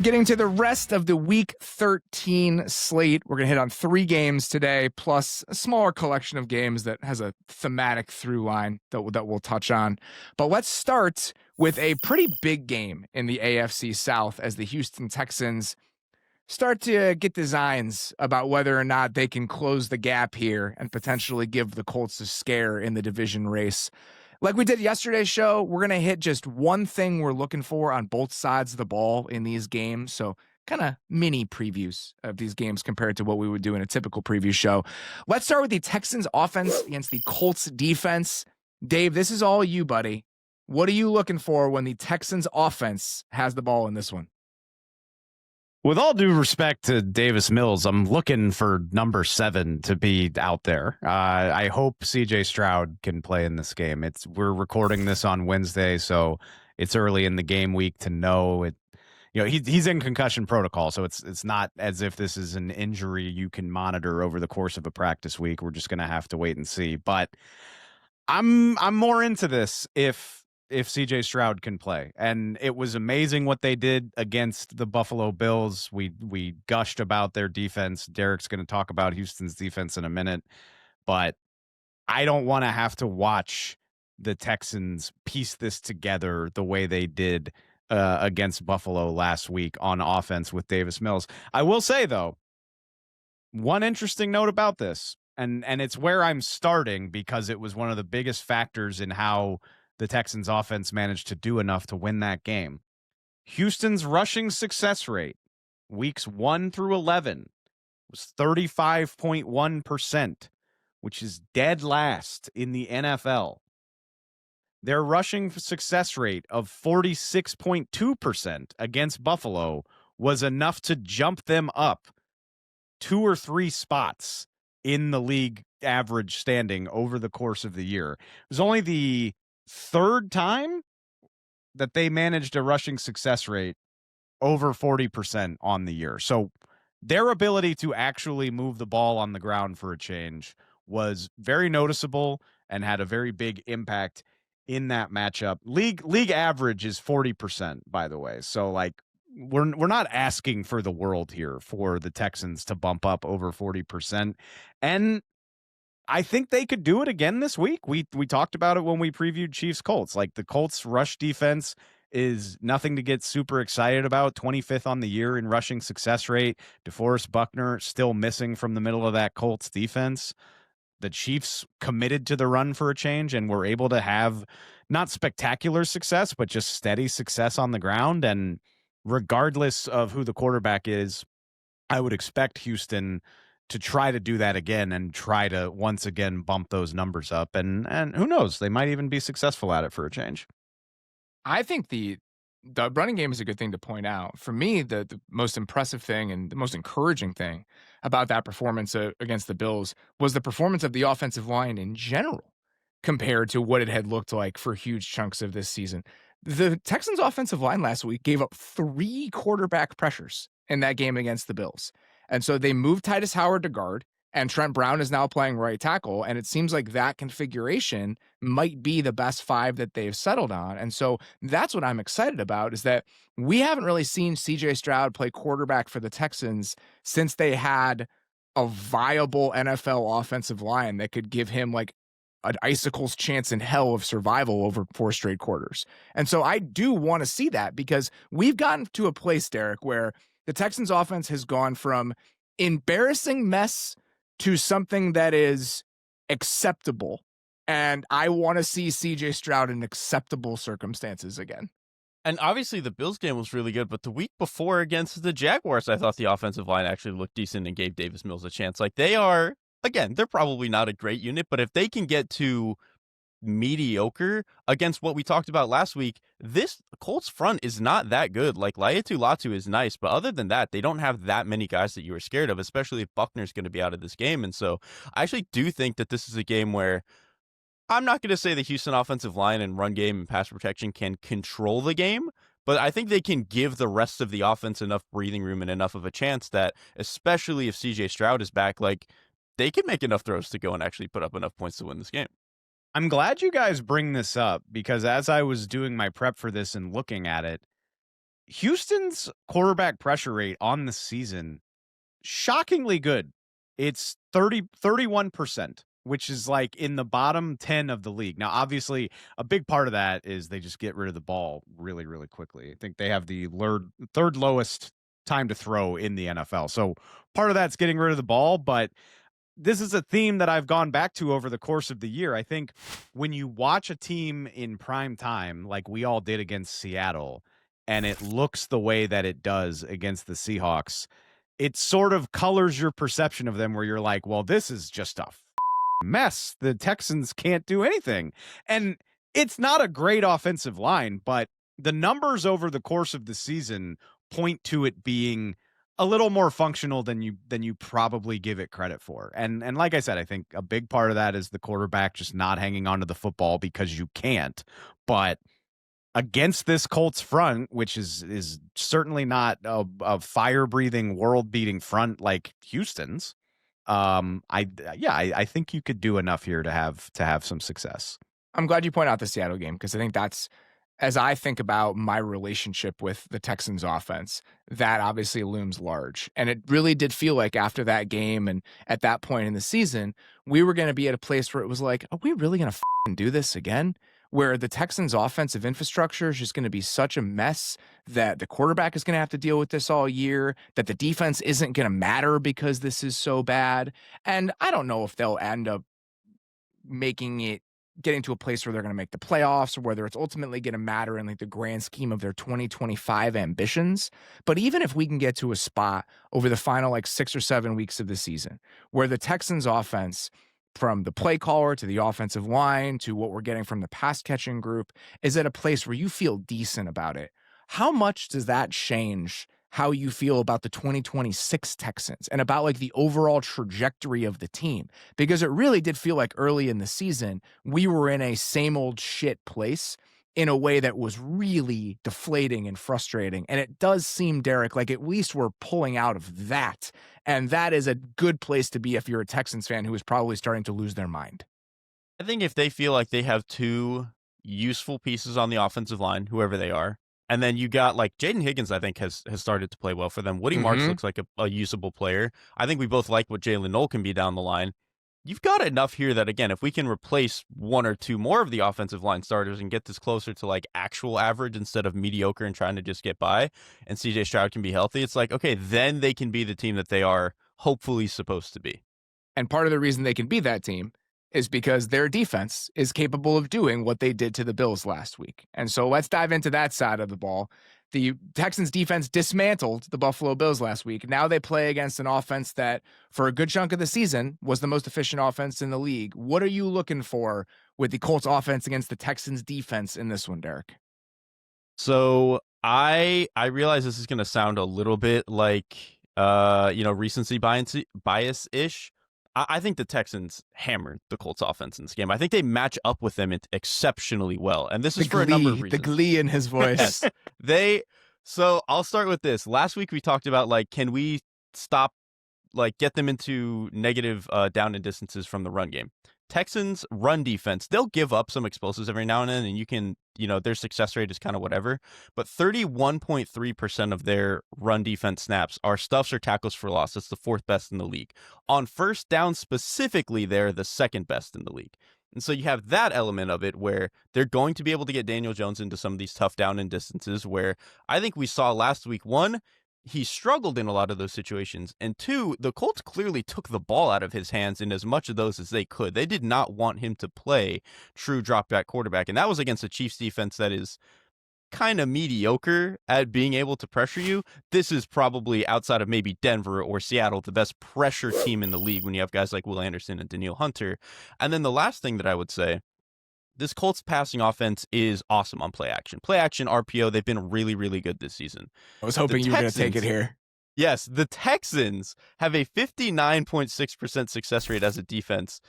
Getting to the rest of the Week 13 slate, we're going to hit on 3 games today, plus a smaller collection of games that has a thematic through line that we'll touch on. But let's start with a pretty big game in the AFC South as the Houston Texans start to get designs about whether or not they can close the gap here and potentially give the Colts a scare in the division race. Like we did yesterday's show, we're going to hit just one thing we're looking for on both sides of the ball in these games. So kind of mini previews of these games compared to what we would do in a typical preview show. Let's start with the Texans offense against the Colts defense. Dave, this is all you, buddy. What are you looking for when the Texans offense has the ball in this one? With all due respect to Davis Mills, I'm looking for number 7 to be out there. I hope CJ Stroud can play in this game. We're recording this on Wednesday, so it's early in the game week to know it. You know, he's in concussion protocol, so it's not as if this is an injury you can monitor over the course of a practice week. We're just going to have to wait and see. But I'm more into this if CJ Stroud can play. And it was amazing what they did against the Buffalo Bills. We gushed about their defense. Derrik's going to talk about Houston's defense in a minute, but I don't want to have to watch the Texans piece this together the way they did against Buffalo last week on offense with Davis Mills. I will say, though, one interesting note about this, and it's where I'm starting because it was one of the biggest factors in how the Texans offense managed to do enough to win that game. Houston's rushing success rate, weeks 1 through 11, was 35.1%, which is dead last in the NFL. Their rushing success rate of 46.2% against Buffalo was enough to jump them up 2 or 3 spots in the league average standing over the course of the year. It was only the 3rd time that they managed a rushing success rate over 40% on the year. So their ability to actually move the ball on the ground for a change was very noticeable and had a very big impact in that matchup. League average is 40%, by the way. So like we're not asking for the world here for the Texans to bump up over 40%. And I think they could do it again this week. We talked about it when we previewed Chiefs-Colts. Like the Colts rush defense is nothing to get super excited about. 25th on the year in rushing success rate. DeForest Buckner still missing from the middle of that Colts defense. The Chiefs committed to the run for a change and were able to have not spectacular success, but just steady success on the ground. And regardless of who the quarterback is, I would expect Houston to try to do that again and try to once again bump those numbers up. And who knows, they might even be successful at it for a change. I think the running game is a good thing to point out. For me, the most impressive thing and the most encouraging thing about that performance against the Bills was the performance of the offensive line in general compared to what it had looked like for huge chunks of this season. The Texans offensive line last week gave up 3 quarterback pressures in that game against the Bills. And so they moved Titus Howard to guard, and Trent Brown is now playing right tackle. And it seems like that configuration might be the best 5 that they've settled on. And so that's what I'm excited about, is that we haven't really seen CJ Stroud play quarterback for the Texans since they had a viable NFL offensive line that could give him like an icicle's chance in hell of survival over 4 straight quarters. And so I do want to see that, because we've gotten to a place, Derrik, where the Texans offense has gone from embarrassing mess to something that is acceptable. And I want to see CJ Stroud in acceptable circumstances again. And obviously the Bills game was really good, but the week before against the Jaguars, I thought the offensive line actually looked decent and gave Davis Mills a chance. Like they are, again, they're probably not a great unit, but if they can get to mediocre against what we talked about last week, this Colts front is not that good. Like Laiatu Latu is nice, but other than that, they don't have that many guys that you were scared of, especially if Buckner's going to be out of this game. And so I actually do think that this is a game where I'm not going to say the Houston offensive line and run game and pass protection can control the game, but I think they can give the rest of the offense enough breathing room and enough of a chance that, especially if CJ Stroud is back, like they can make enough throws to go and actually put up enough points to win this game. I'm glad you guys bring this up, because as I was doing my prep for this and looking at it, Houston's quarterback pressure rate on the season, shockingly good. It's 31%, which is like in the bottom 10 of the league. Now, obviously, a big part of that is they just get rid of the ball really, really quickly. I think they have the third lowest time to throw in the NFL. So part of that's getting rid of the ball, but this is a theme that I've gone back to over the course of the year. I think when you watch a team in prime time, like we all did against Seattle, and it looks the way that it does against the Seahawks, it sort of colors your perception of them where you're like, well, this is just a mess. The Texans can't do anything. And it's not a great offensive line, but the numbers over the course of the season point to it being a little more functional than you probably give it credit for. And like I said, I think a big part of that is the quarterback just not hanging onto the football because you can't. But against this Colts front, which is certainly not a fire-breathing, world-beating front like Houston's, I think you could do enough here to have some success. I'm glad you point out the Seattle game because I think that's, as I think about my relationship with the Texans offense, that obviously looms large. And it really did feel like after that game and at that point in the season, we were going to be at a place where it was like, are we really going to do this again? Where the Texans offensive infrastructure is just going to be such a mess that the quarterback is going to have to deal with this all year, that the defense isn't going to matter because this is so bad. And I don't know if they'll end up getting to a place where they're going to make the playoffs or whether it's ultimately going to matter in like the grand scheme of their 2025 ambitions. But even if we can get to a spot over the final like 6 or 7 weeks of the season where the Texans offense, from the play caller to the offensive line to what we're getting from the pass catching group, is at a place where you feel decent about it, how much does that change how you feel about the 2026 Texans and about like the overall trajectory of the team? Because it really did feel like early in the season, we were in a same old shit place in a way that was really deflating and frustrating. And it does seem, Derrik, like at least we're pulling out of that. And that is a good place to be if you're a Texans fan who is probably starting to lose their mind. I think if they feel like they have two useful pieces on the offensive line, whoever they are, and then you got like Jaden Higgins, I think has started to play well for them. Woody Marks looks like a usable player. I think we both like what Jalen Noel can be down the line. You've got enough here that, again, if we can replace one or two more of the offensive line starters and get this closer to like actual average instead of mediocre and trying to just get by, and CJ Stroud can be healthy, it's like, okay, then they can be the team that they are hopefully supposed to be. And part of the reason they can be that team is because their defense is capable of doing what they did to the Bills last week. And so let's dive into that side of the ball. The Texans defense dismantled the Buffalo Bills last week. Now they play against an offense that, for a good chunk of the season, was the most efficient offense in the league. What are you looking for with the Colts offense against the Texans defense in this one, Derrik? So I realize this is going to sound a little bit like, recency bias-ish. I think the Texans hammered the Colts offense in this game. I think they match up with them exceptionally well. And this is for a number of reasons. The glee in his voice. So I'll start with this. Last week we talked about, like, can we stop, like, get them into negative down and distances from the run game? Texans run defense, they'll give up some explosives every now and then, and you can, their success rate is kind of whatever, but 31.3% of their run defense snaps are stuffs or tackles for loss. That's the fourth best in the league. On first down specifically, they're the second best in the league. And so you have that element of it where they're going to be able to get Daniel Jones into some of these tough down and distances where I think we saw last week, one, he struggled in a lot of those situations. And two, the Colts clearly took the ball out of his hands in as much of those as they could. They did not want him to play true drop back quarterback. And that was against a Chiefs defense that is kind of mediocre at being able to pressure you. This is probably, outside of maybe Denver or Seattle, the best pressure team in the league when you have guys like Will Anderson and Danielle Hunter. And then the last thing that I would say, this Colts passing offense is awesome on play action. Play action, RPO, they've been really, really good this season. I was hoping you were going to take it here. Yes, the Texans have a 59.6% success rate as a defense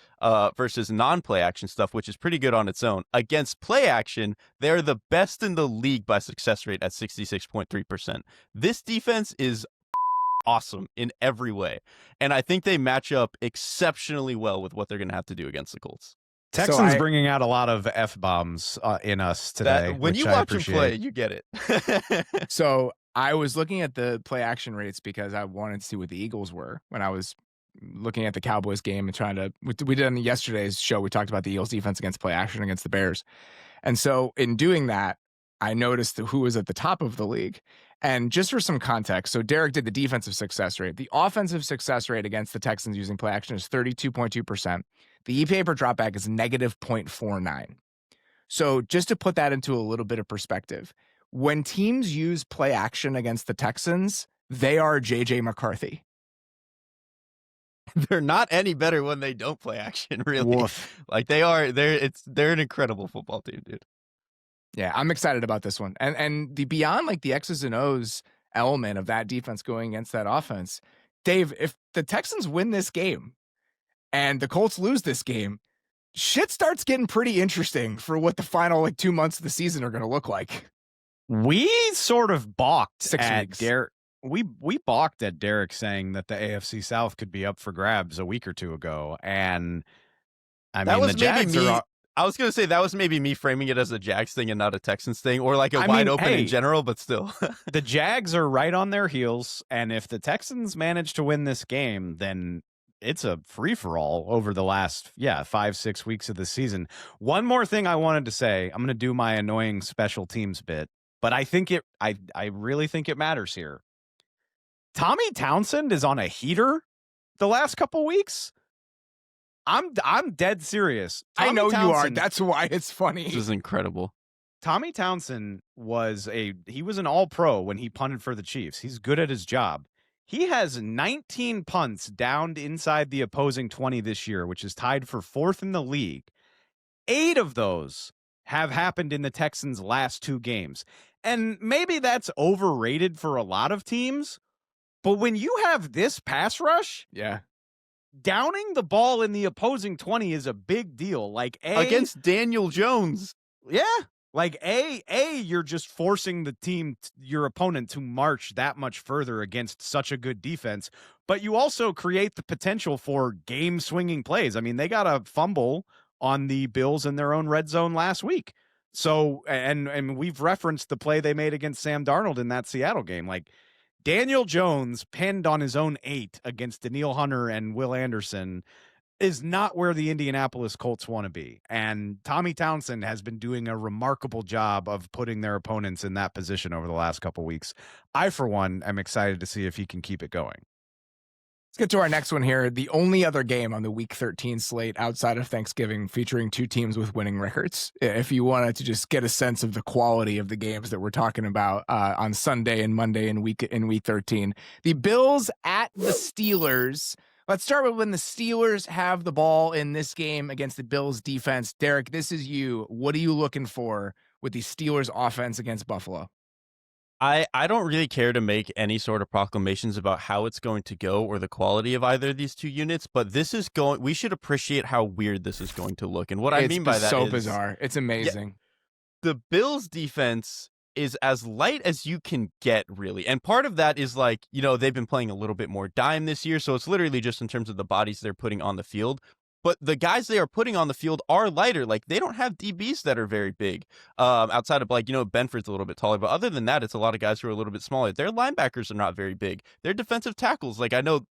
versus non-play action stuff, which is pretty good on its own. Against play action, they're the best in the league by success rate at 66.3%. This defense is awesome in every way, and I think they match up exceptionally well with what they're going to have to do against the Colts. Texans bringing out a lot of F-bombs in us today. When you watch him play, you get it. So I was looking at the play action rates because I wanted to see what the Eagles were when I was looking at the Cowboys game and trying to, we did on yesterday's show, we talked about the Eagles defense against play action against the Bears. And so in doing that, I noticed who was at the top of the league. And just for some context, so Derrik did the defensive success rate. The offensive success rate against the Texans using play action is 32.2%. The EPA per dropback is negative 0.49. So just to put that into a little bit of perspective, when teams use play action against the Texans, they are JJ McCarthy. They're not any better when they don't play action, really. Woof. Like they're an incredible football team, dude. Yeah, I'm excited about this one. And the beyond like the X's and O's element of that defense going against that offense, Dave, if the Texans win this game and the Colts lose this game, shit starts getting pretty interesting for what the final 2 months of the season are going to look like. We sort of balked 6 at weeks. Derrik. We balked at Derrik saying that the AFC South could be up for grabs a week or two ago, and I mean the Jags are. I was gonna say that was maybe me framing it as a Jags thing and not a Texans thing, or like a wide open in general, but still. The Jags are right on their heels, and if the Texans manage to win this game, then it's a free-for-all over the last 5-6 weeks of the season. One more thing I wanted to say. I'm going to do my annoying special teams bit, but I think I really think it matters here. Tommy Townsend is on a heater the last couple weeks. I'm dead serious. I know you are. That's why it's funny. This is incredible. Tommy Townsend was an all-pro when he punted for the Chiefs. He's good at his job. He has 19 punts downed inside the opposing 20 this year, which is tied for 4th in the league. 8 of those have happened in the Texans' last 2 games. And maybe that's overrated for a lot of teams, but when you have this pass rush, downing the ball in the opposing 20 is a big deal. Like against Daniel Jones. Yeah. Like you're just forcing the team, your opponent, to march that much further against such a good defense. But you also create the potential for game swinging plays. I mean, they got a fumble on the Bills in their own red zone last week. So, and we've referenced the play they made against Sam Darnold in that Seattle game. Like, Daniel Jones pinned on his own 8 against Danielle Hunter and Will Anderson is not where the Indianapolis Colts want to be. And Tommy Townsend has been doing a remarkable job of putting their opponents in that position over the last couple weeks. I, for one, am excited to see if he can keep it going. Let's get to our next one here. The only other game on the Week 13 slate outside of Thanksgiving featuring 2 teams with winning records. If you wanted to just get a sense of the quality of the games that we're talking about on Sunday and Monday in Week 13. The Bills at the Steelers. Let's start with when the Steelers have the ball in this game against the Bills defense. Derrik, this is you. What are you looking for with the Steelers offense against Buffalo? I don't really care to make any sort of proclamations about how it's going to go or the quality of either of these 2 units, but we should appreciate how weird this is going to look. And what I mean by that is so bizarre. It's amazing. The Bills defense is as light as you can get, really. And part of that is like, they've been playing a little bit more dime this year. So it's literally just in terms of the bodies they're putting on the field. But the guys they are putting on the field are lighter. Like, they don't have DBs that are very big. Outside of Benford's a little bit taller. But other than that, it's a lot of guys who are a little bit smaller. Their linebackers are not very big. Their defensive tackles, like, I know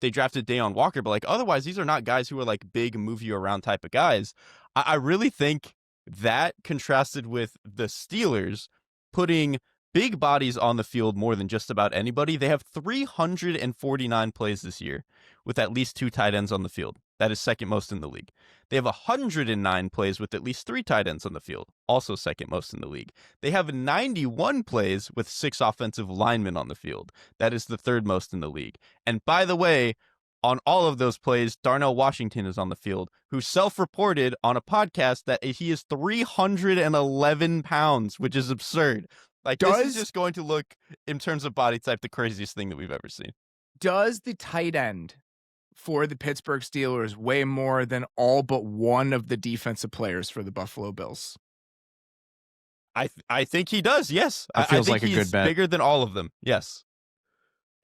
they drafted Deion Walker, but like otherwise, these are not guys who are like big, move you around type of guys. I really think that contrasted with the Steelers putting big bodies on the field more than just about anybody. They have 349 plays this year with at least 2 tight ends on the field. That is second most in the league. They have 109 plays with at least 3 tight ends on the field, also second most in the league. They have 91 plays with 6 offensive linemen on the field. That is the third most in the league. And by the way, on all of those plays, Darnell Washington is on the field, who self-reported on a podcast that he is 311 pounds, which is absurd. Like, this is just going to look, in terms of body type, the craziest thing that we've ever seen. Does the tight end for the Pittsburgh Steelers weigh more than all but one of the defensive players for the Buffalo Bills? I think he does, yes. That feels I think like a good bet. Bigger than all of them, yes.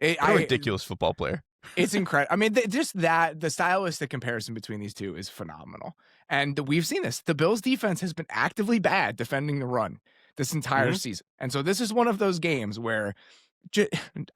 A ridiculous football player. It's incredible. I mean, the stylistic comparison between these two is phenomenal. And we've seen this. The Bills defense has been actively bad defending the run this entire season. And so this is one of those games where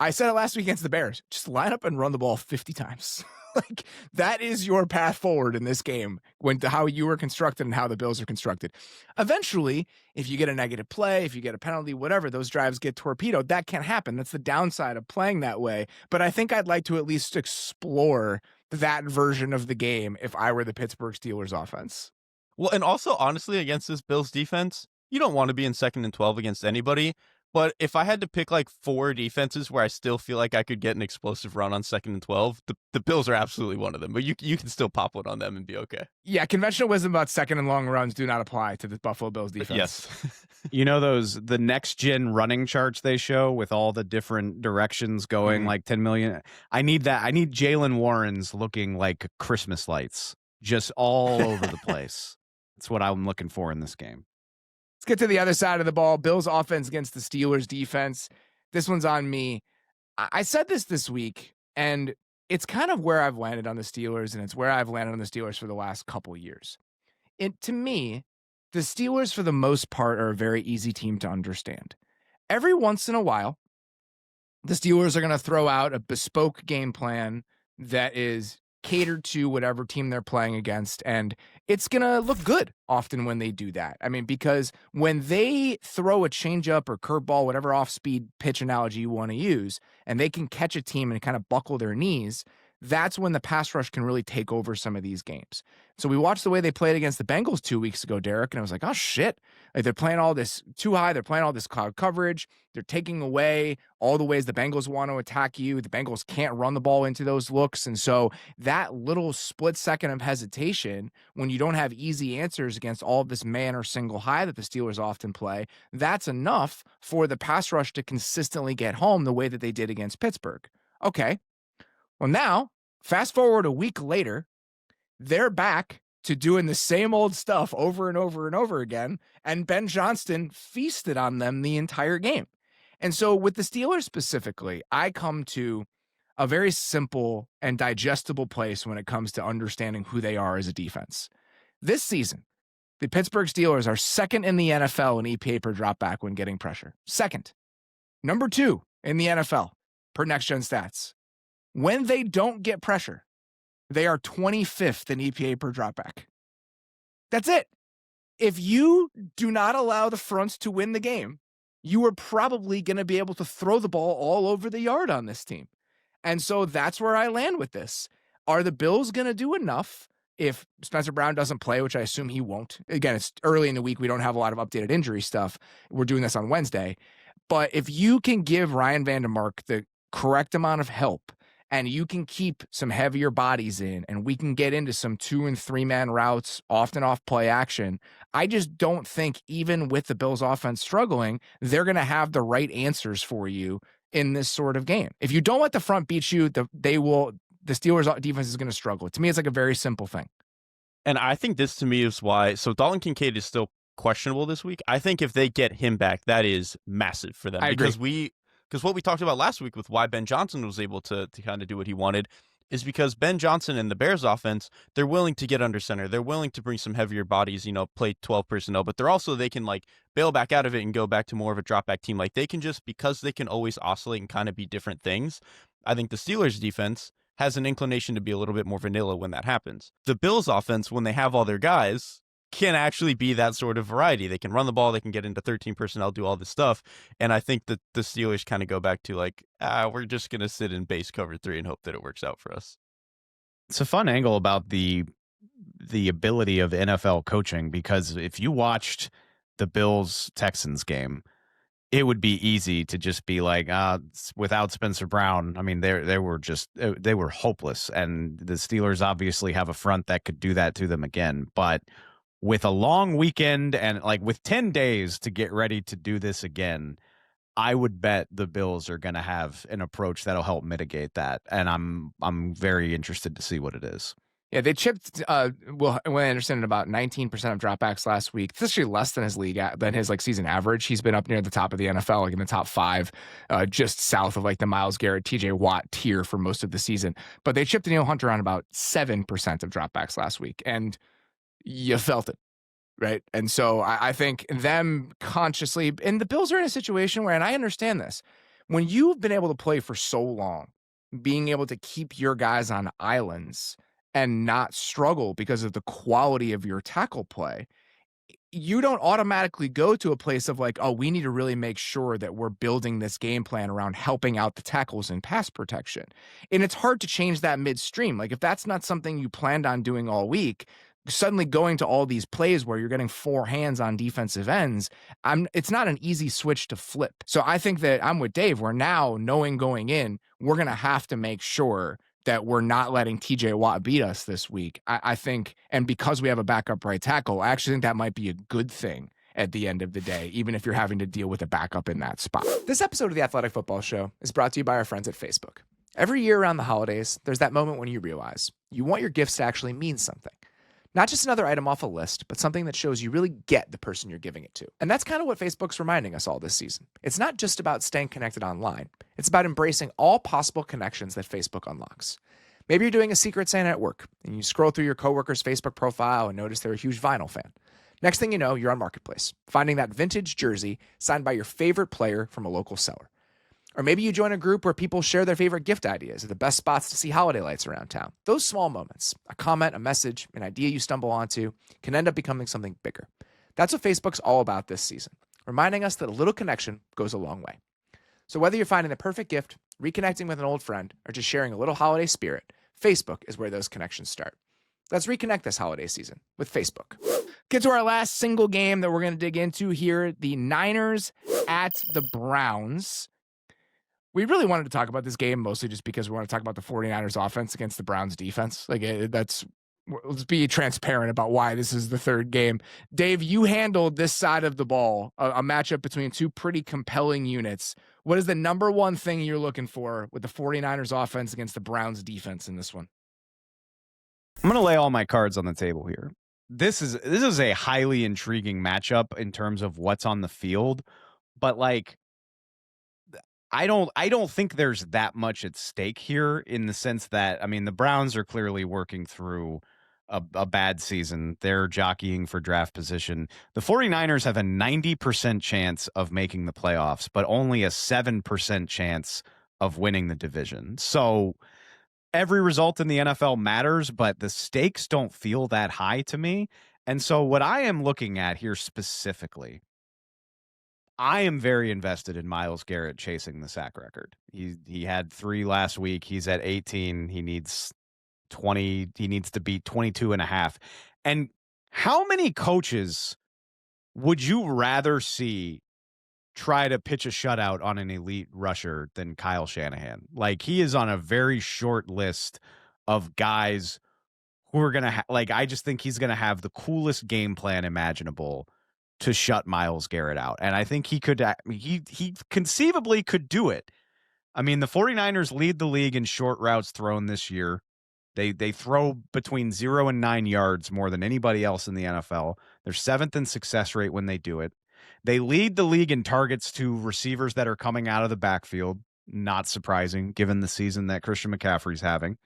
I said it last week against the Bears, just line up and run the ball 50 times. Like, that is your path forward in this game how you were constructed and how the Bills are constructed. Eventually, if you get a negative play, if you get a penalty, whatever, those drives get torpedoed. That can happen. That's the downside of playing that way. But I think I'd like to at least explore that version of the game if I were the Pittsburgh Steelers offense. Well, and also, honestly, against this Bills defense, you don't want to be in 2nd and 12 against anybody. But if I had to pick like 4 defenses where I still feel like I could get an explosive run on 2nd and 12, the Bills are absolutely one of them. But you can still pop one on them and be okay. Yeah, conventional wisdom about 2nd and long runs do not apply to the Buffalo Bills defense. Yes. You know the next gen running charts they show with all the different directions going like 10 million. I need that. I need Jalen Warren's looking like Christmas lights just all over the place. That's what I'm looking for in this game. Let's get to the other side of the ball. Bills offense against the Steelers defense. This one's on me. I said this week, and it's kind of where I've landed on the Steelers, and it's where I've landed on the Steelers for the last couple years. To me, the Steelers, for the most part, are a very easy team to understand. Every once in a while, the Steelers are going to throw out a bespoke game plan that is catered to whatever team they're playing against, and it's going to look good often when they do that. I mean, because when they throw a changeup or curveball, whatever off-speed pitch analogy you want to use, and they can catch a team and kind of buckle their knees, that's when the pass rush can really take over some of these games. So we watched the way they played against the Bengals 2 weeks ago, Derrik, and I was like, oh, shit. Like, they're playing all this too high. They're playing all this cloud coverage. They're taking away all the ways the Bengals want to attack you. The Bengals can't run the ball into those looks. And so that little split second of hesitation, when you don't have easy answers against all of this man or single high that the Steelers often play, that's enough for the pass rush to consistently get home the way that they did against Pittsburgh. Okay. Well, now, fast forward a week later, they're back to doing the same old stuff over and over and over again, and Ben Johnston feasted on them the entire game. And so with the Steelers specifically, I come to a very simple and digestible place when it comes to understanding who they are as a defense. This season, the Pittsburgh Steelers are 2nd in the NFL in EPA per dropback when getting pressure. 2nd. Number 2 in the NFL per Next Gen Stats. When they don't get pressure, they are 25th in EPA per dropback. That's it. If you do not allow the fronts to win the game, you are probably going to be able to throw the ball all over the yard on this team. And so that's where I land with this. Are the Bills going to do enough if Spencer Brown doesn't play, which I assume he won't? Again, it's early in the week. We don't have a lot of updated injury stuff. We're doing this on Wednesday. But if you can give Ryan Vandermark the correct amount of help, and you can keep some heavier bodies in, and we can get into some 2- and 3-man routes, often off play action, I just don't think, even with the Bills offense struggling, they're going to have the right answers for you in this sort of game. If you don't let the front beat you, the Steelers defense is going to struggle. To me, it's like a very simple thing. And I think this, to me, is why. So Dalton Kincaid is still questionable this week. I think if they get him back, that is massive for them. I agree. Because what we talked about last week with why Ben Johnson was able to kind of do what he wanted is because Ben Johnson and the Bears offense, they're willing to get under center. They're willing to bring some heavier bodies, play 12 personnel, but they can like bail back out of it and go back to more of a drop back team. Like they can because they can always oscillate and kind of be different things. I think the Steelers defense has an inclination to be a little bit more vanilla when that happens. The Bills offense, when they have all their guys, can actually be that sort of variety. They can run the ball, they can get into 13 personnel, do all this stuff. And I think that the Steelers kind of go back to like, we're just going to sit in base cover 3 and hope that it works out for us. It's a fun angle about the ability of NFL coaching, because if you watched the Bills-Texans game, it would be easy to just be like, without Spencer Brown, I mean, they were hopeless. And the Steelers obviously have a front that could do that to them again. But with a long weekend and like with 10 days to get ready to do this again, I would bet the Bills are going to have an approach that'll help mitigate that. And I'm very interested to see what it is. Yeah, they chipped Will Anderson at about 19% of dropbacks last week. It's actually less than his like season average. He's been up near the top of the NFL, like in the top 5, just south of like the Myles Garrett, TJ Watt tier for most of the season. But they chipped Danielle Hunter on about 7% of dropbacks last week, and you felt it. Right. And so I think them consciously, and the Bills are in a situation where, and I understand this, when you've been able to play for so long, being able to keep your guys on islands and not struggle because of the quality of your tackle play, you don't automatically go to a place of like, oh, we need to really make sure that we're building this game plan around helping out the tackles and pass protection. And it's hard to change that midstream. Like if that's not something you planned on doing all week, suddenly going to all these plays where you're getting 4 hands on defensive ends, it's not an easy switch to flip. So I think that I'm with Dave. We're now knowing going in, we're going to have to make sure that we're not letting TJ Watt beat us this week. I think, and because we have a backup right tackle, I actually think that might be a good thing at the end of the day, even if you're having to deal with a backup in that spot. This episode of the Athletic Football Show is brought to you by our friends at Facebook. Every year around the holidays, there's that moment when you realize you want your gifts to actually mean something. Not just another item off a list, but something that shows you really get the person you're giving it to. And that's kind of what Facebook's reminding us all this season. It's not just about staying connected online. It's about embracing all possible connections that Facebook unlocks. Maybe you're doing a Secret Santa at work, and you scroll through your coworker's Facebook profile and notice they're a huge vinyl fan. Next thing you know, you're on Marketplace, finding that vintage jersey signed by your favorite player from a local seller. Or maybe you join a group where people share their favorite gift ideas at the best spots to see holiday lights around town. Those small moments, a comment, a message, an idea you stumble onto, can end up becoming something bigger. That's what Facebook's all about this season, reminding us that a little connection goes a long way. So whether you're finding the perfect gift, reconnecting with an old friend, or just sharing a little holiday spirit, Facebook is where those connections start. Let's reconnect this holiday season with Facebook. Get to our last single game that we're going to dig into here, the Niners at the Browns. We really wanted to talk about this game mostly just because we want to talk about the 49ers offense against the Browns defense. Let's be transparent about why this is the third game. Dave, you handled this side of the ball, a matchup between two pretty compelling units. What is the number one thing you're looking for with the 49ers offense against the Browns defense in this one? I'm going to lay all my cards on the table here. This is a highly intriguing matchup in terms of what's on the field, but like I don't think there's that much at stake here in the sense that, I mean, the Browns are clearly working through a bad season. They're jockeying for draft position. The 49ers have a 90% chance of making the playoffs, but only a 7% chance of winning the division. So every result in the NFL matters, but the stakes don't feel that high to me. And so what I am looking at here specifically, I am very invested in Myles Garrett chasing the sack record. He had 3 last week. He's at 18. He needs 20. He needs to beat 22 and a half. And how many coaches would you rather see try to pitch a shutout on an elite rusher than Kyle Shanahan? Like, he is on a very short list of guys who are going to I just think he's going to have the coolest game plan imaginable to shut Myles Garrett out. And I think he conceivably could do it. I mean, the 49ers lead the league in short routes thrown this year. They throw between 0 and 9 yards more than anybody else in the NFL. They're 7th in success rate when they do it. They lead the league in targets to receivers that are coming out of the backfield. Not surprising, given the season that Christian McCaffrey's having.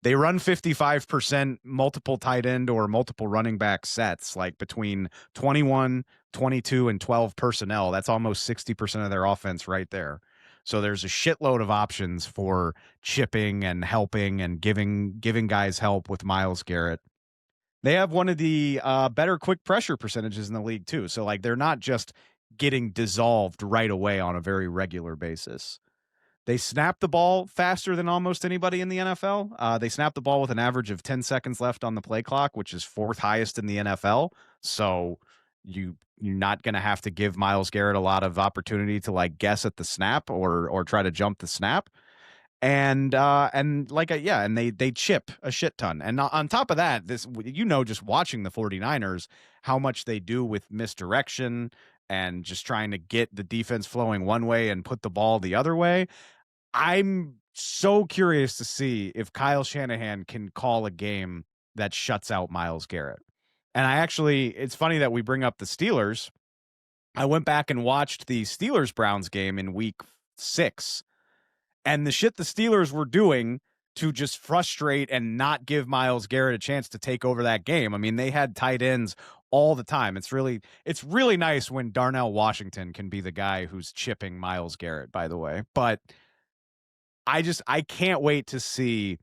They run 55% multiple tight end or multiple running back sets, like between 21, 22, and 12 personnel. That's almost 60% of their offense right there. So there's a shitload of options for chipping and helping and giving guys help with Myles Garrett. They have one of the better quick pressure percentages in the league too. So like they're not just getting dissolved right away on a very regular basis. They snap the ball faster than almost anybody in the NFL. They snap the ball with an average of 10 seconds left on the play clock, which is 4th highest in the NFL. So you're not going to have to give Myles Garrett a lot of opportunity to like guess at the snap or try to jump the snap. And they chip a shit ton. And on top of that, just watching the 49ers, how much they do with misdirection and just trying to get the defense flowing one way and put the ball the other way. I'm so curious to see if Kyle Shanahan can call a game that shuts out Myles Garrett. And it's funny that we bring up the Steelers. I went back and watched the Steelers-Browns game in week 6, and the shit the Steelers were doing to just frustrate and not give Myles Garrett a chance to take over that game. I mean, they had tight ends all the time. It's really nice when Darnell Washington can be the guy who's chipping Myles Garrett, by the way. But I can't wait to see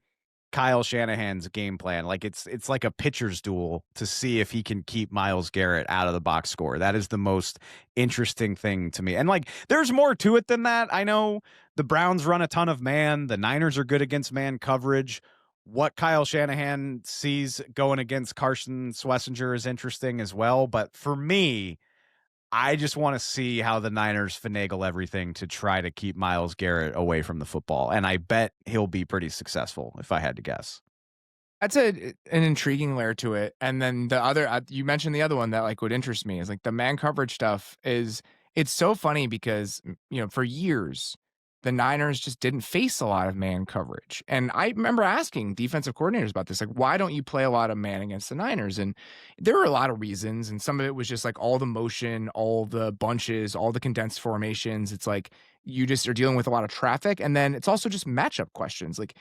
Kyle Shanahan's game plan. Like it's like a pitcher's duel to see if he can keep Myles Garrett out of the box score. That is the most interesting thing to me. And like there's more to it than that. I know the Browns run a ton of man. The Niners are good against man coverage. What Kyle Shanahan sees going against Carson Schlesinger is interesting as well. But for me, I just want to see how the Niners finagle everything to try to keep Myles Garrett away from the football. And I bet he'll be pretty successful, if I had to guess. That's an intriguing layer to it. And then the other, you mentioned the other one that like would interest me is like the man coverage stuff it's so funny because, for years, the Niners just didn't face a lot of man coverage. And I remember asking defensive coordinators about this, like, why don't you play a lot of man against the Niners? And there were a lot of reasons. And some of it was just like all the motion, all the bunches, all the condensed formations. It's like you just are dealing with a lot of traffic. And then it's also just matchup questions. Like,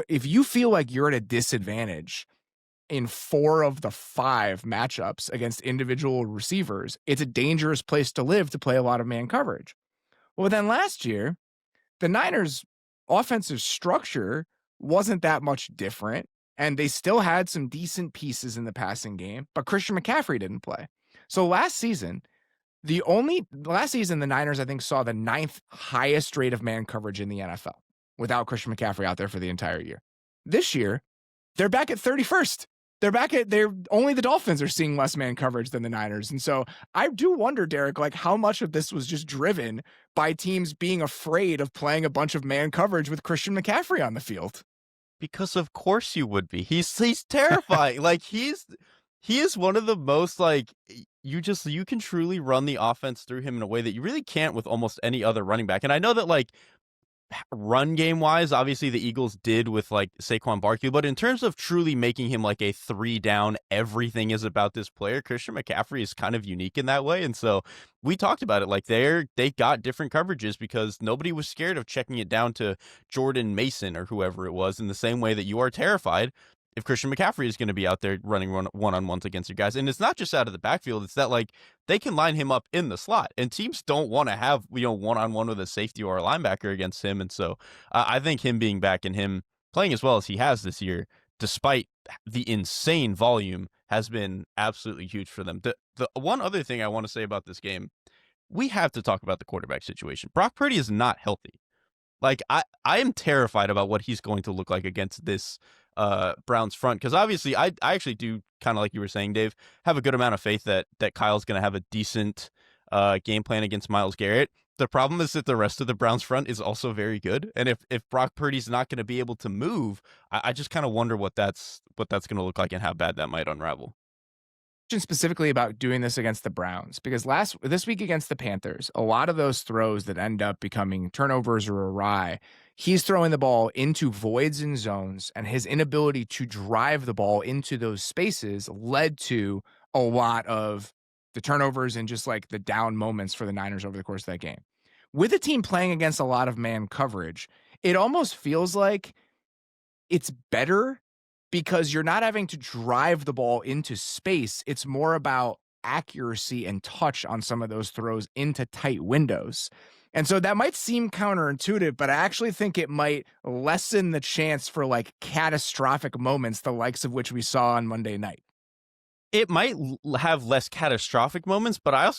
if you feel like you're at a disadvantage in 4 of the 5 matchups against individual receivers, it's a dangerous place to live to play a lot of man coverage. Well, then last year, the Niners' offensive structure wasn't that much different, and they still had some decent pieces in the passing game, but Christian McCaffrey didn't play. So last season, the Niners, I think, saw the 9th highest rate of man coverage in the NFL without Christian McCaffrey out there for the entire year. This year, they're back at 31st. Only the Dolphins are seeing less man coverage than the Niners. And so I do wonder, Derrik, like how much of this was just driven by teams being afraid of playing a bunch of man coverage with Christian McCaffrey on the field. Because of course you would be. He's terrifying. Like he is one of the most like you can truly run the offense through him in a way that you really can't with almost any other running back. And I know that like run game wise, obviously the Eagles did with like Saquon Barkley, but in terms of truly making him like a 3 down, everything is about this player, Christian McCaffrey is kind of unique in that way. And so we talked about it, like they got different coverages because nobody was scared of checking it down to Jordan Mason or whoever it was, in the same way that you are terrified if Christian McCaffrey is going to be out there running one-on-ones against your guys. And it's not just out of the backfield. It's that like they can line him up in the slot, and teams don't want to have, one-on-one with a safety or a linebacker against him. And so I think him being back and him playing as well as he has this year, despite the insane volume, has been absolutely huge for them. The one other thing I want to say about this game, we have to talk about the quarterback situation. Brock Purdy is not healthy. Like I am terrified about what he's going to look like against this Browns front, because obviously I actually do, kind of like you were saying, Dave, have a good amount of faith that Kyle's going to have a decent game plan against Myles Garrett. The problem is that the rest of the Browns front is also very good, and if Brock Purdy's not going to be able to move, I just kind of wonder what that's going to look like and how bad that might unravel. Specifically about doing this against the Browns, because this week against the Panthers, a lot of those throws that end up becoming turnovers or awry, he's throwing the ball into voids and zones, and his inability to drive the ball into those spaces led to a lot of the turnovers and just like the down moments for the Niners over the course of that game. With a team playing against a lot of man coverage, it almost feels like it's better because you're not having to drive the ball into space. It's more about accuracy and touch on some of those throws into tight windows. And so that might seem counterintuitive, but I actually think it might lessen the chance for like catastrophic moments, the likes of which we saw on Monday night. It might have less catastrophic moments, but I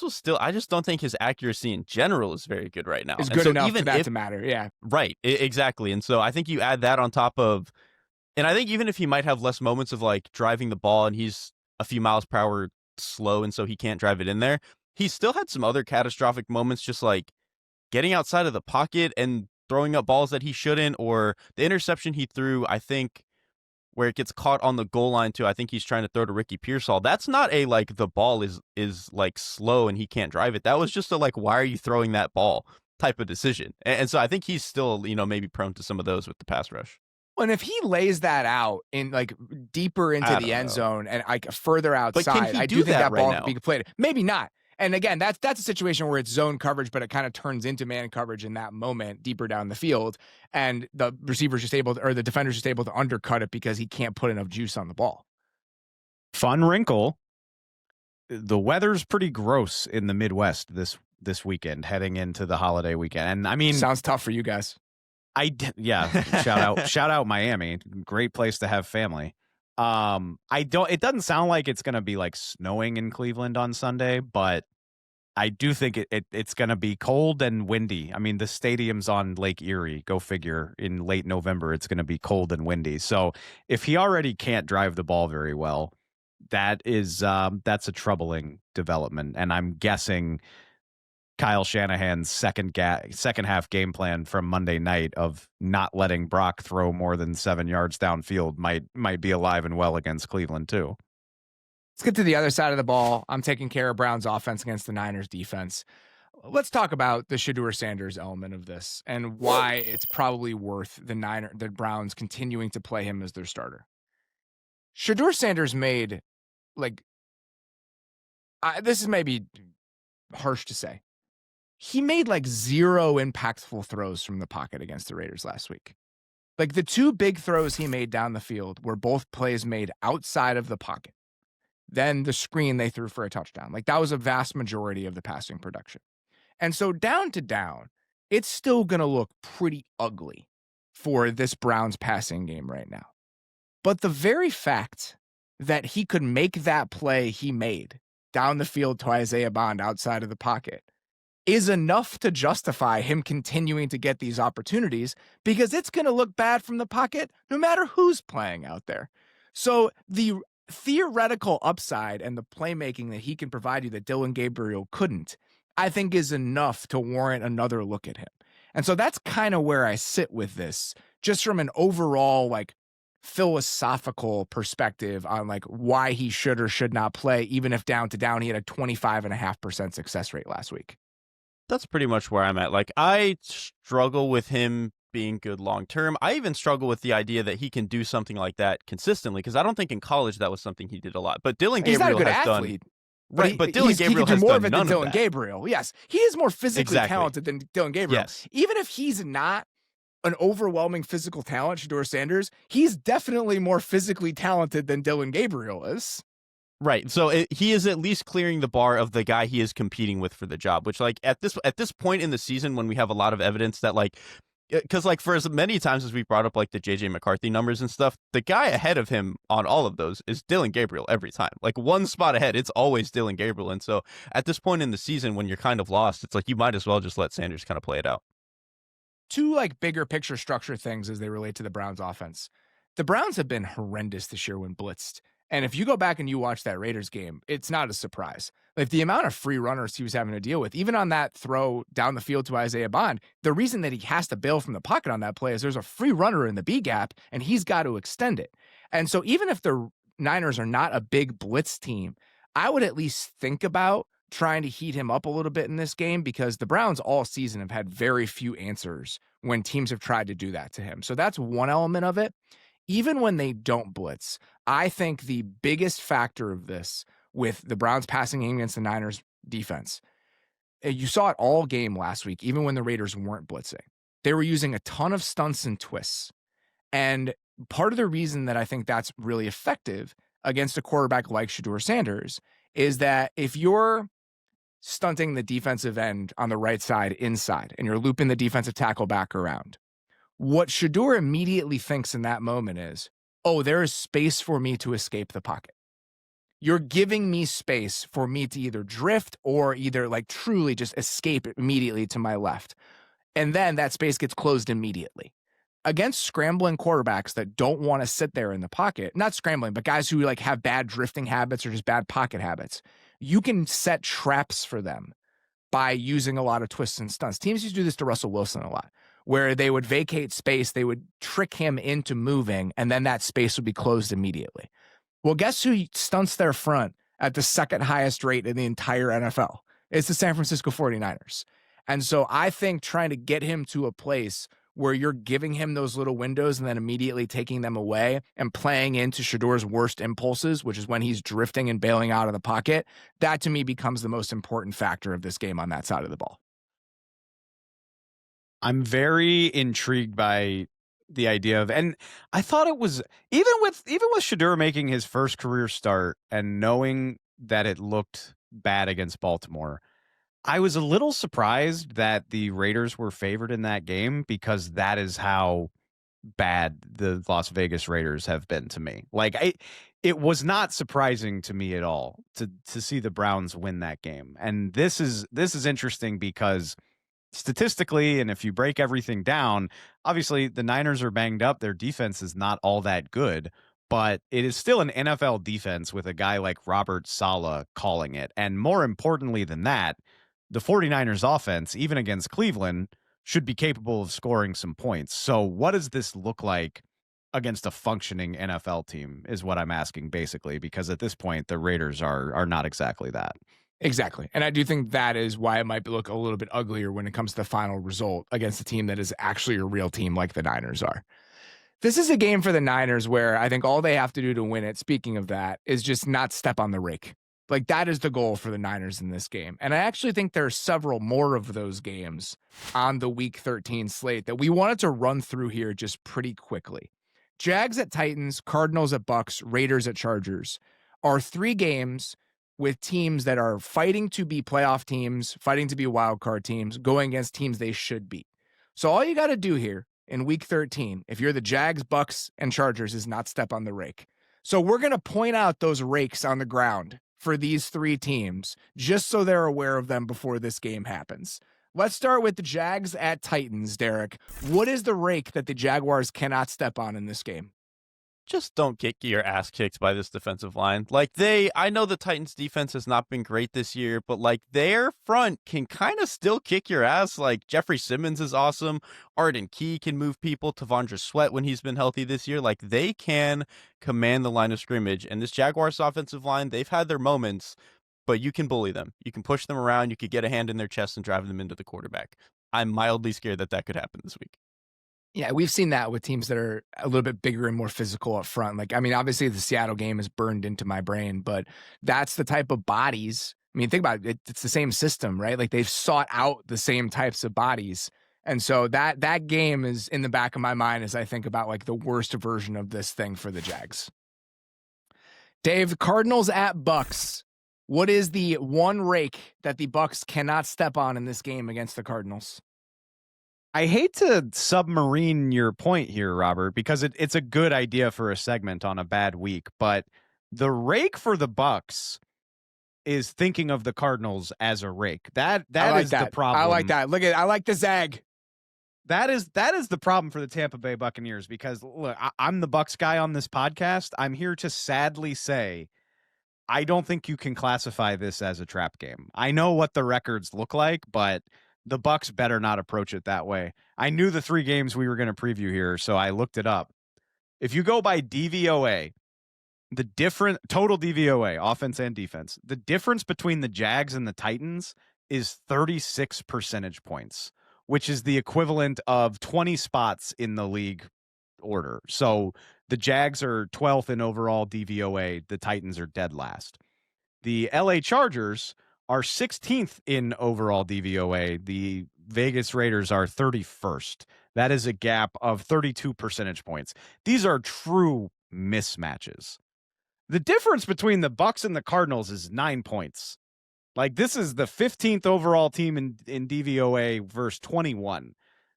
just don't think his accuracy in general is very good right now. It's good enough for that to matter. Yeah. Right. Exactly. And so I think you add that on top of, and I think even if he might have less moments of like driving the ball and he's a few miles per hour slow and so he can't drive it in there, he still had some other catastrophic moments, just like getting outside of the pocket and throwing up balls that he shouldn't, or the interception he threw, I think, where it gets caught on the goal line too. I think he's trying to throw to Ricky Pearsall. That's not a like the ball is like slow and he can't drive it. That was just a like, why are you throwing that ball type of decision. And so I think he's still, maybe prone to some of those with the pass rush. And if he lays that out in like deeper into the end zone and like further outside, I do think that ball could be played. Maybe not. And again, that's a situation where it's zone coverage, but it kind of turns into man coverage in that moment deeper down the field. And the receiver's just able to, or the defender's just able to undercut it because he can't put enough juice on the ball. Fun wrinkle. The weather's pretty gross in the Midwest this weekend heading into the holiday weekend. And I mean, sounds tough for you guys. Shout out Miami. Great place to have family. It doesn't sound like it's going to be like snowing in Cleveland on Sunday, but I do think it's going to be cold and windy. I mean, the stadium's on Lake Erie. Go figure. In late November, it's going to be cold and windy. So if he already can't drive the ball very well, that's a troubling development. And I'm guessing Kyle Shanahan's second half game plan from Monday night of not letting Brock throw more than 7 yards downfield might be alive and well against Cleveland too. Let's get to the other side of the ball. I'm taking care of Browns offense against the Niners defense. Let's talk about the Shedeur Sanders element of this and why it's probably worth the Browns continuing to play him as their starter. Shedeur Sanders made this is maybe harsh to say. He made like 0 impactful throws from the pocket against the Raiders last week. Like the 2 big throws he made down the field were both plays made outside of the pocket. Then the screen they threw for a touchdown. Like that was a vast majority of the passing production. And so down to down, it's still going to look pretty ugly for this Browns passing game right now. But the very fact that he could make that play he made down the field to Isaiah Bond outside of the pocket is enough to justify him continuing to get these opportunities because it's going to look bad from the pocket no matter who's playing out there. So the theoretical upside and the playmaking that he can provide you that Dillon Gabriel couldn't, I think is enough to warrant another look at him. And so that's kind of where I sit with this, just from an overall like philosophical perspective on like why he should or should not play, even if down to down he had a 25.5% success rate last week. That's pretty much where I'm at. Like, I struggle with him being good long term. I even struggle with the idea that he can do something like that consistently because I don't think in college that was something he did a lot. But Dillon Gabriel not a good has athlete, done right. But Dillon Gabriel he can do has more done of it none than Dillon of that. Gabriel. Yes, he is more physically talented than Dillon Gabriel. Yes. Even if he's not an overwhelming physical talent, Shedeur Sanders, he's definitely more physically talented than Dillon Gabriel is. Right. So he is at least clearing the bar of the guy he is competing with for the job, which like at this point in the season when we have a lot of evidence that like, because like for as many times as we brought up like the JJ McCarthy numbers and stuff, the guy ahead of him on all of those is Dillon Gabriel every time. Like one spot ahead, it's always Dillon Gabriel. And so at this point in the season when you're kind of lost, it's like you might as well just let Sanders kind of play it out. 2 like bigger picture structure things as they relate to the Browns offense. The Browns have been horrendous this year when blitzed. And if you go back and you watch that Raiders game, it's not a surprise. Like the amount of free runners he was having to deal with, even on that throw down the field to Isaiah Bond, the reason that he has to bail from the pocket on that play is there's a free runner in the B gap and he's got to extend it. And so even if the Niners are not a big blitz team, I would at least think about trying to heat him up a little bit in this game because the Browns all season have had very few answers when teams have tried to do that to him. So that's one element of it. Even when they don't blitz, I think the biggest factor of this with the Browns passing game against the Niners defense, you saw it all game last week, even when the Raiders weren't blitzing. They were using a ton of stunts and twists. And part of the reason that I think that's really effective against a quarterback like Shedeur Sanders is that if you're stunting the defensive end on the right side inside and you're looping the defensive tackle back around, what Shedeur immediately thinks in that moment is, oh, there is space for me to escape the pocket. You're giving me space for me to either drift or either like truly just escape immediately to my left. And then that space gets closed immediately. Against scrambling quarterbacks that don't want to sit there in the pocket, not scrambling, but guys who like have bad drifting habits or just bad pocket habits, you can set traps for them by using a lot of twists and stunts. Teams used to do this to Russell Wilson a lot, where they would vacate space, they would trick him into moving, and then that space would be closed immediately. Well, guess who stunts their front at the second highest rate in the entire NFL? It's the San Francisco 49ers. And so I think trying to get him to a place where you're giving him those little windows and then immediately taking them away and playing into Shedeur's worst impulses, which is when he's drifting and bailing out of the pocket, that to me becomes the most important factor of this game on that side of the ball. I'm very intrigued by the idea of, and I thought it was even with Shedeur making his first career start and knowing that it looked bad against Baltimore, I was a little surprised that the Raiders were favored in that game, because that is how bad the Las Vegas Raiders have been to me. Like, it was not surprising to me at all to see the Browns win that game. And this is interesting because statistically, and if you break everything down, obviously the Niners are banged up. Their defense is not all that good, but it is still an NFL defense with a guy like Robert Saleh calling it. And more importantly than that, the 49ers offense, even against Cleveland, should be capable of scoring some points. So what does this look like against a functioning NFL team is what I'm asking, basically, because at this point, the Raiders are not exactly that. Exactly. And I do think that is why it might look a little bit uglier when it comes to the final result against a team that is actually a real team like the Niners are. This is a game for the Niners where I think all they have to do to win it, speaking of that, is just not step on the rake. Like, that is the goal for the Niners in this game. And I actually think there are several more of those games on the Week 13 slate that we wanted to run through here just pretty quickly. Jags at Titans, Cardinals at Bucks, Raiders at Chargers are 3 games with teams that are fighting to be playoff teams, fighting to be wild card teams, going against teams they should beat. So all you got to do here in Week 13, if you're the Jags, Bucks, and Chargers, is not step on the rake. So we're going to point out those rakes on the ground for these 3 teams, just so they're aware of them before this game happens. Let's start with the Jags at Titans, Derrik. What is the rake that the Jaguars cannot step on in this game? Just don't get your ass kicked by this defensive line. Like, I know the Titans defense has not been great this year, but like, their front can kind of still kick your ass. Like, Jeffrey Simmons is awesome. Arden Key can move people. Tavondre Sweat, when he's been healthy this year, like, they can command the line of scrimmage. And this Jaguars offensive line, they've had their moments, but you can bully them. You can push them around. You could get a hand in their chest and drive them into the quarterback. I'm mildly scared that could happen this week. Yeah, we've seen that with teams that are a little bit bigger and more physical up front. Like, I mean, obviously the Seattle game is burned into my brain, but that's the type of bodies. I mean, think about it. It's the same system, right? Like, they've sought out the same types of bodies. And so that game is in the back of my mind as I think about like the worst version of this thing for the Jags. Dave, Cardinals at Bucks. What is the one rake that the Bucks cannot step on in this game against the Cardinals? I hate to submarine your point here, Robert, because it's a good idea for a segment on a bad week, but the rake for the Bucks is thinking of the Cardinals as a rake. That is the problem. I like that. I like the zag. That is the problem for the Tampa Bay Buccaneers, because look, I'm the Bucks guy on this podcast. I'm here to sadly say I don't think you can classify this as a trap game. I know what the records look like, but the Bucks better not approach it that way. I knew the 3 games we were going to preview here, so I looked it up. If you go by DVOA, the different total DVOA, offense and defense, the difference between the Jags and the Titans is 36 percentage points, which is the equivalent of 20 spots in the league order. So the Jags are 12th in overall DVOA. The Titans are dead last. The LA Chargers are 16th in overall DVOA. The Vegas Raiders are 31st. That is a gap of 32 percentage points. These are true mismatches. The difference between the Bucks and the Cardinals is 9 points. Like, this is the 15th overall team in DVOA versus 21.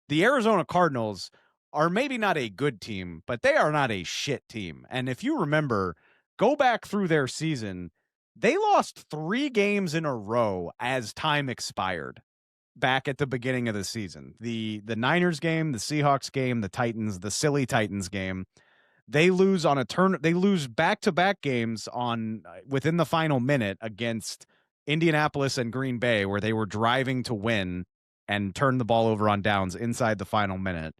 The Arizona Cardinals are maybe not a good team, but they are not a shit team. And if you remember, go back through their season, they lost 3 games in a row as time expired back at the beginning of the season. The Niners game, the Seahawks game, the Titans, the silly Titans game. They lose on a turn. They lose back-to-back games within the final minute against Indianapolis and Green Bay, where they were driving to win and turn the ball over on downs inside the final minute.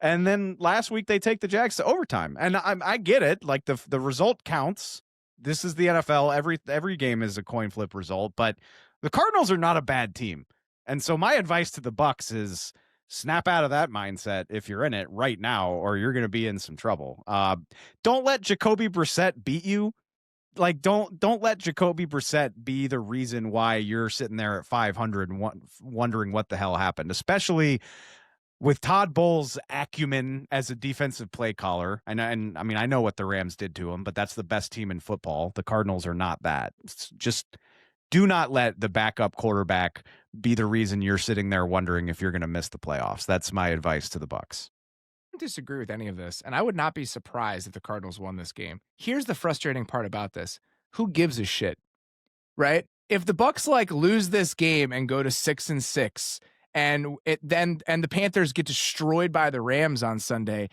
And then last week they take the Jags to overtime. And I get it. Like, the result counts. This is the NFL. Every game is a coin flip result, but the Cardinals are not a bad team. And so my advice to the Bucks is snap out of that mindset if you're in it right now, or you're going to be in some trouble. Don't let Jacoby Brissett beat you. Like, don't let Jacoby Brissett be the reason why you're sitting there at 500 and wondering what the hell happened, especially with Todd Bowles' acumen as a defensive play caller. And I mean, I know what the Rams did to him, but that's the best team in football. The Cardinals are not that. Just do not let the backup quarterback be the reason you're sitting there wondering if you're going to miss the playoffs. That's my advice to the Bucs. I don't disagree with any of this, and I would not be surprised if the Cardinals won this game. Here's the frustrating part about this. Who gives a shit, right? If the Bucs like lose this game and go to 6-6 and the Panthers get destroyed by the Rams on Sunday,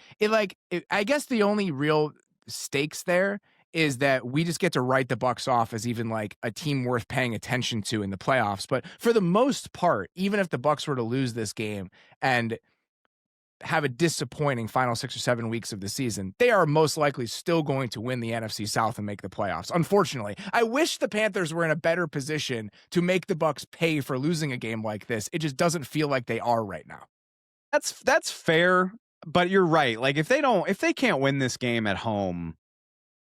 I guess the only real stakes there is that we just get to write the Bucs off as even like a team worth paying attention to in the playoffs. But for the most part, even if the Bucs were to lose this game and have a disappointing final 6 or 7 weeks of the season, they are most likely still going to win the NFC South and make the playoffs. Unfortunately, I wish the Panthers were in a better position to make the Bucs pay for losing a game like this. It just doesn't feel like they are right now. That's fair, but you're right. Like if they can't win this game at home,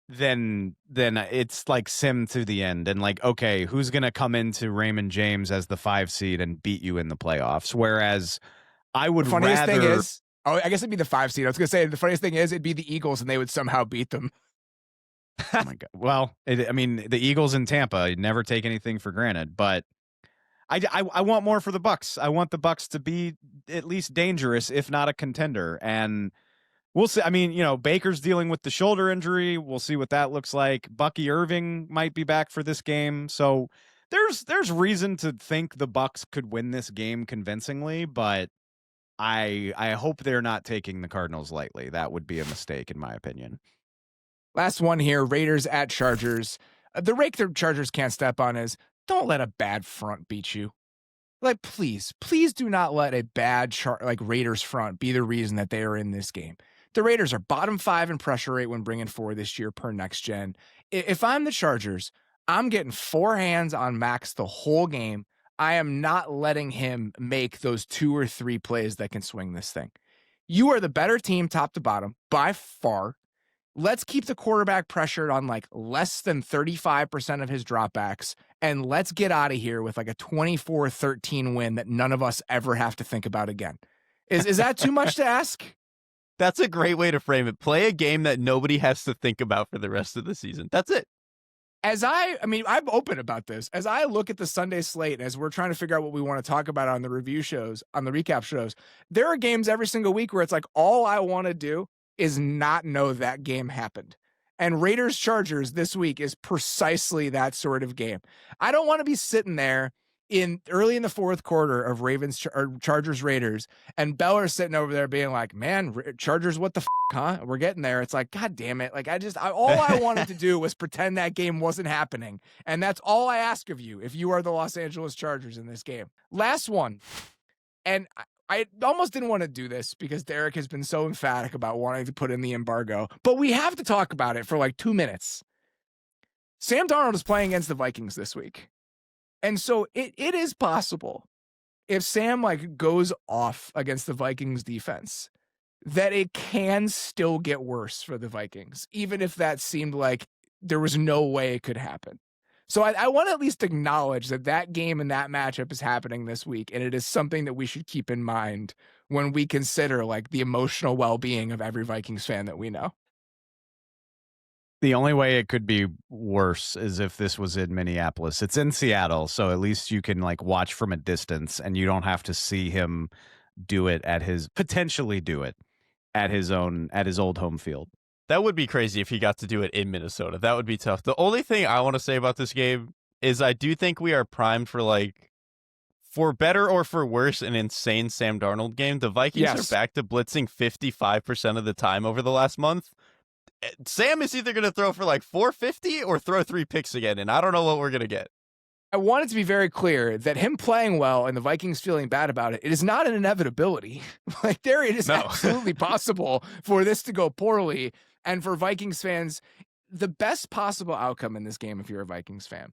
then it's like sim to the end. And like, okay, who's going to come into Raymond James as the 5 seed and beat you in the playoffs? Whereas I would funniest rather... thing is, I guess it'd be the 5 seed. I was going to say the funniest thing is it'd be the Eagles and they would somehow beat them. Oh my God. Well, I mean, the Eagles in Tampa never take anything for granted, but I want more for the Bucs. I want the Bucs to be at least dangerous, if not a contender. And we'll see. I mean, Baker's dealing with the shoulder injury. We'll see what that looks like. Bucky Irving might be back for this game. So there's reason to think the Bucs could win this game convincingly, but I hope they're not taking the Cardinals lightly. That would be a mistake, in my opinion. Last one here, Raiders at Chargers. The rake the Chargers can't step on is don't let a bad front beat you. Like, please do not let a bad Raiders front be the reason that they are in this game. The Raiders are bottom 5 in pressure rate when bringing 4 this year per next gen. If I'm the Chargers, I'm getting 4 hands on Max the whole game. I am not letting him make those 2 or 3 plays that can swing this thing. You are the better team top to bottom by far. Let's keep the quarterback pressured on like less than 35% of his dropbacks, and let's get out of here with like a 24-13 win that none of us ever have to think about again. Is that too much to ask? That's a great way to frame it. Play a game that nobody has to think about for the rest of the season. That's it. I'm open about this. As I look at the Sunday slate, and as we're trying to figure out what we want to talk about on the review shows, on the recap shows, there are games every single week where it's like, all I want to do is not know that game happened. And Raiders Chargers this week is precisely that sort of game. I don't want to be sitting there early in the fourth quarter of Chargers Raiders, and Beller's sitting over there being like, man, Chargers, what the huh? We're getting there. It's like, God damn it. Like all I wanted to do was pretend that game wasn't happening. And that's all I ask of you if you are the Los Angeles Chargers in this game. Last one. And I almost didn't want to do this because Derrik has been so emphatic about wanting to put in the embargo, but we have to talk about it for like 2 minutes. Sam Darnold is playing against the Vikings this week. And so it is possible if Sam goes off against the Vikings defense that it can still get worse for the Vikings, even if that seemed like there was no way it could happen. So I want to at least acknowledge that game and that matchup is happening this week, and it is something that we should keep in mind when we consider the emotional well-being of every Vikings fan that we know. The only way it could be worse is if this was in Minneapolis. It's in Seattle, so at least you can watch from a distance, and you don't have to see him potentially do it at his old home field. That would be crazy if he got to do it in Minnesota. That would be tough. The only thing I want to say about this game is I do think we are primed for better or for worse, an insane Sam Darnold game. The Vikings are back to blitzing 55% of the time over the last month. Sam is either going to throw for 450 or throw 3 picks again, and I don't know what we're going to get. I want it to be very clear that him playing well and the Vikings feeling bad about it is not an inevitability. It is absolutely possible for this to go poorly. And for Vikings fans, the best possible outcome in this game, if you're a Vikings fan,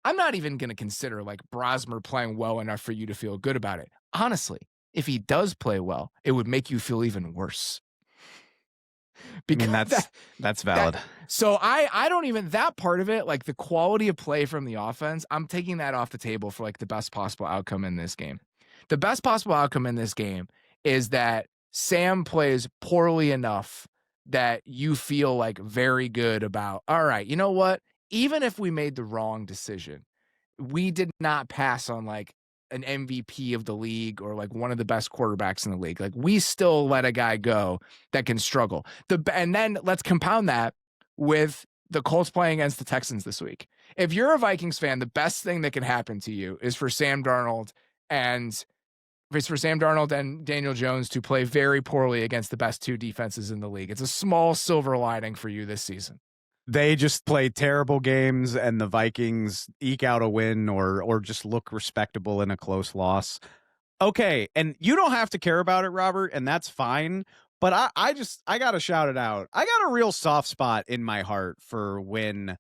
I'm not even going to consider Brosmer playing well enough for you to feel good about it. Honestly, if he does play well, it would make you feel even worse. Because I mean, that's valid. So I don't even, that part of it, like the quality of play from the offense, I'm taking that off the table for like the best possible outcome in this game. The best possible outcome in this game is that Sam plays poorly enough that you feel like very good about, all right, you know what? Even if we made the wrong decision, we did not pass on like an MVP of the league or like one of the best quarterbacks in the league. Like we still let a guy go that can struggle. And then let's compound that with the Colts playing against the Texans this week. If you're a Vikings fan, the best thing that can happen to you is for Sam Darnold and Daniel Jones to play very poorly against the best two defenses in the league. It's a small silver lining for you this season. They just play terrible games and the Vikings eke out a win or just look respectable in a close loss. Okay, and you don't have to care about it, Robert, and that's fine. But I got to shout it out. I got a real soft spot in my heart for when,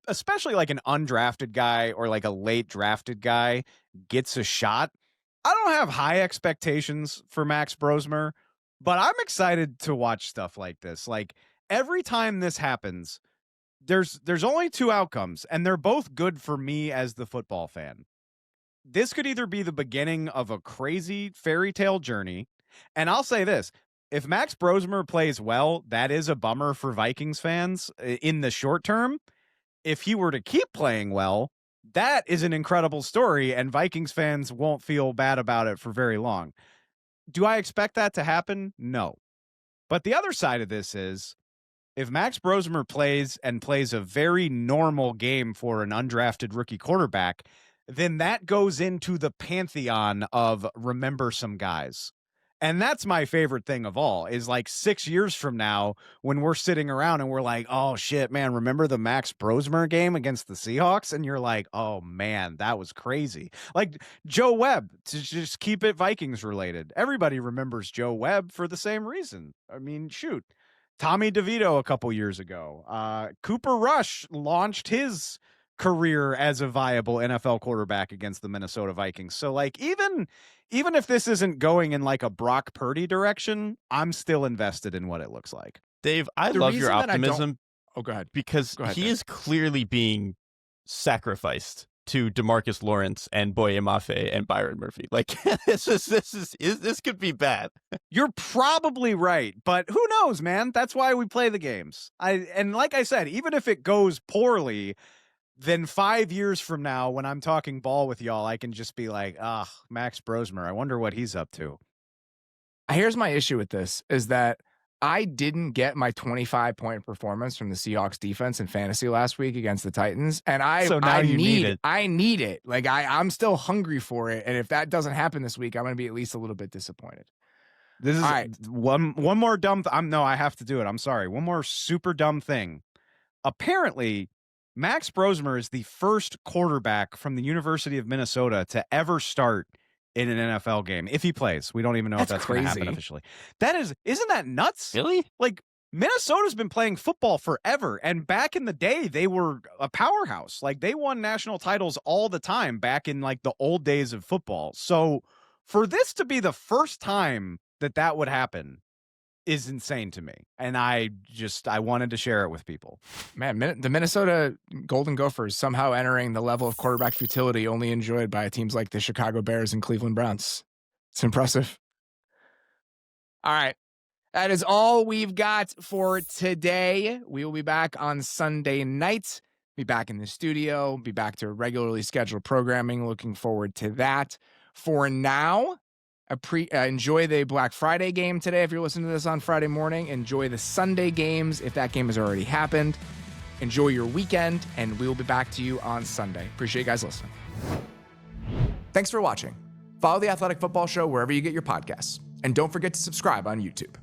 especially like an undrafted guy or like a late drafted guy gets a shot. I don't have high expectations for Max Brosmer, but I'm excited to watch stuff like this. Like, every time this happens, there's only two outcomes, and they're both good for me as the football fan. This could either be the beginning of a crazy fairy tale journey, and I'll say this, if Max Brosmer plays well, that is a bummer for Vikings fans in the short term. If he were to keep playing well, that is an incredible story, and Vikings fans won't feel bad about it for very long. Do I expect that to happen? No. But the other side of this is, if Max Brosmer plays a very normal game for an undrafted rookie quarterback, then that goes into the pantheon of remember some guys. And that's my favorite thing of all, is like 6 years from now when we're sitting around and we're like, oh shit, man, remember the Max Brosmer game against the Seahawks? And you're like, oh man, that was crazy. Like Joe Webb, to just keep it Vikings related. Everybody remembers Joe Webb for the same reason. I mean, shoot. Tommy DeVito a couple years ago. Cooper Rush launched his career as a viable NFL quarterback against the Minnesota Vikings. So like even if this isn't going in like a Brock Purdy direction, I'm still invested in what it looks like. Dave, I love your optimism. Oh, go ahead. Because he is clearly being sacrificed to DeMarcus Lawrence and Boye Mafe and Byron Murphy. Like this could be bad. You're probably right, but who knows, man? That's why we play the games. And like I said, even if it goes poorly, then 5 years from now, when I'm talking ball with y'all, I can just be like, Max Brosmer, I wonder what he's up to. Here's my issue with this, is that I didn't get my 25-point performance from the Seahawks defense in fantasy last week against the Titans, and I need it. I need it. Like I'm still hungry for it, and if that doesn't happen this week, I'm going to be at least a little bit disappointed. This is one more dumb. I have to do it. I'm sorry. One more super dumb thing. Apparently, Max Brosmer is the first quarterback from the University of Minnesota to ever start in an NFL game, if he plays. We don't even know if that's going to happen officially. Isn't that nuts? Really? Like, Minnesota's been playing football forever, and back in the day, they were a powerhouse. Like, they won national titles all the time back in like the old days of football. So for this to be the first time that would happen is insane to me. And I wanted to share it with people. Man, the Minnesota Golden Gophers somehow entering the level of quarterback futility only enjoyed by teams like the Chicago Bears and Cleveland Browns. It's impressive. All right. That is all we've got for today. We will be back on Sunday night. Be back in the studio. Be back to regularly scheduled programming. Looking forward to that. For now, enjoy the Black Friday game today if you're listening to this on Friday morning. Enjoy the Sunday games if that game has already happened. Enjoy your weekend, and we will be back to you on Sunday. Appreciate you guys listening. Thanks for watching. Follow The Athletic Football Show wherever you get your podcasts. And don't forget to subscribe on YouTube.